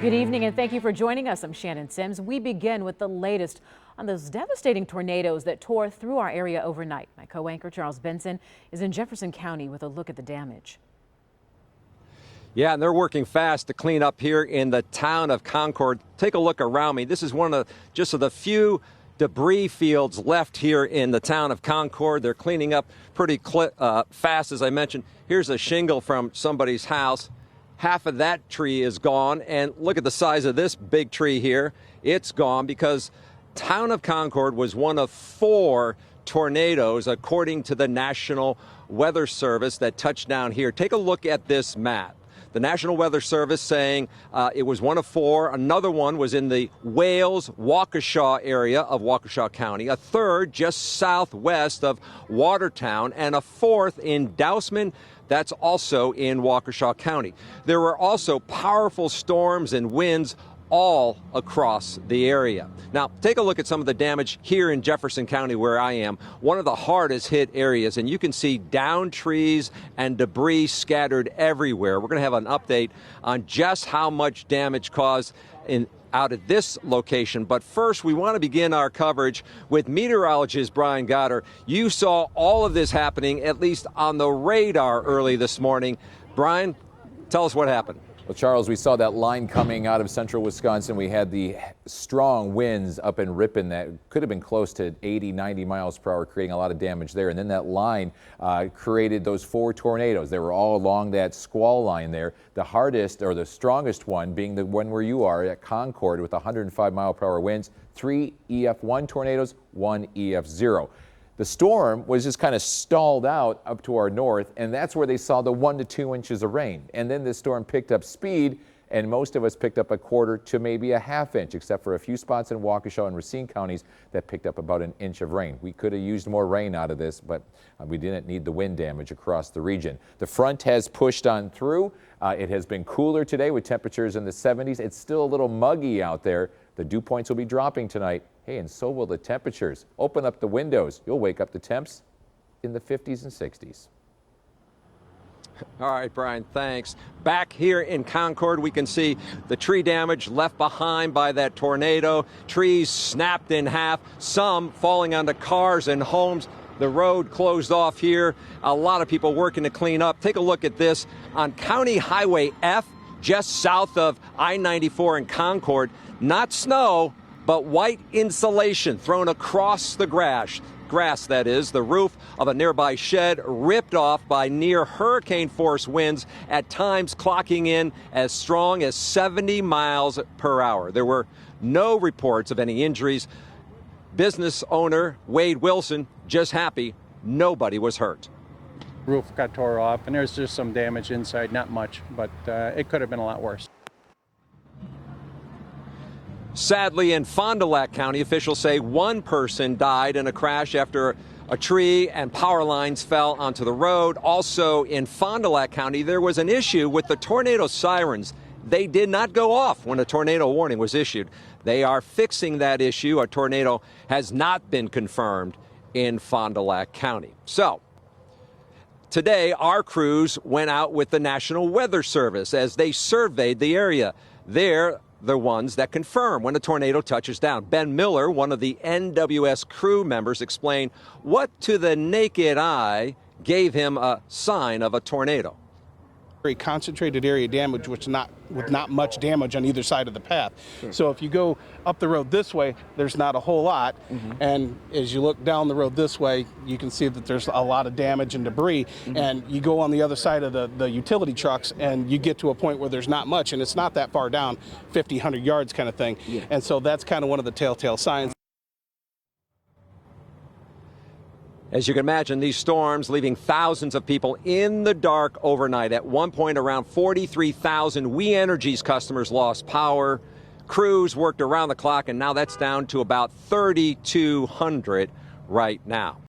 Good evening and thank you for joining us. I'm Shannon Sims. We begin with the latest on those devastating tornadoes that tore through our area overnight. My co-anchor Charles Benson is in Jefferson County with a look at the damage. Yeah, and they're working fast to clean up here in the town of Concord. Take a look around me. This is one of the few debris fields left here in the town of Concord. They're cleaning up pretty fast, as I mentioned. Here's a shingle from somebody's house. Half of that tree is gone, and look at the size of this big tree here. It's gone because town of Concord was one of 4 tornadoes, according to the National Weather Service, that touched down here. Take a look at this map. The National Weather Service saying it was one of 4. Another one was in the Wales-Waukesha area of Waukesha County. A third just southwest of Watertown, and a 4th in Dousman. That's also in Waukesha County. There were also powerful storms and winds all across the area. Now, take a look at some of the damage here in Jefferson County where I am, one of the hardest hit areas, and you can see downed trees and debris scattered everywhere. We're going to have an update on just how much damage caused out at this location. But first, we want to begin our coverage with meteorologist Brian Goddard. You saw all of this happening, at least on the radar, early this morning. Brian, tell us what happened. Well, Charles, we saw that line coming out of central Wisconsin. We had the strong winds up in Ripon that could have been close to 80, 90 miles per hour, creating a lot of damage there. And then that line created those 4 tornadoes. They were all along that squall line there. The hardest, or the strongest one, being the one where you are at Concord with 105 mile per hour winds, 3 EF1 tornadoes, 1 EF0. The storm was just kind of stalled out up to our north, and that's where they saw the 1 to 2 inches of rain. And then the storm picked up speed, and most of us picked up a 1/4 to maybe a 1/2 inch, except for a few spots in Waukesha and Racine counties that picked up about 1 inch of rain. We could have used more rain out of this, but we didn't need the wind damage across the region. The front has pushed on through. It has been cooler today with temperatures in the 70s. It's still a little muggy out there. The dew points will be dropping tonight. Hey, and so will the temperatures. Open up the windows. You'll wake up the temps in the 50s and 60s. All right, Brian, thanks. Back here in Concord, we can see the tree damage left behind by that tornado. Trees snapped in half, some falling onto cars and homes. The road closed off here. A lot of people working to clean up. Take a look at this on County Highway F, just south of I-94 in Concord. Not snow, but white insulation thrown across the grass, that is. The roof of a nearby shed ripped off by near hurricane-force winds, at times clocking in as strong as 70 miles per hour. There were no reports of any injuries. Business owner Wade Wilson just happy nobody was hurt. Roof got tore off, and there's just some damage inside, not much, but it could have been a lot worse. Sadly, in Fond du Lac County, officials say 1 person died in a crash after a tree and power lines fell onto the road. Also in Fond du Lac County, there was an issue with the tornado sirens. They did not go off when a tornado warning was issued. They are fixing that issue. A tornado has not been confirmed in Fond du Lac County. So today, our crews went out with the National Weather Service as they surveyed the area. They're the ones that confirm when a tornado touches down. Ben Miller, one of the NWS crew members, explained what to the naked eye gave him a sign of a tornado. Very concentrated area damage, with not much damage on either side of the path. Sure. So if you go up the road this way, there's not a whole lot. And as you look down the road this way, you can see that there's a lot of damage and debris. And you go on the other side of the utility trucks, and you get to a point where there's not much, and it's not that far down, 50, 100 yards kind of thing. Yeah. And so that's kind of one of the telltale signs. As you can imagine, these storms leaving thousands of people in the dark overnight. At one point, around 43,000 We Energies customers lost power. Crews worked around the clock, and now that's down to about 3,200 right now.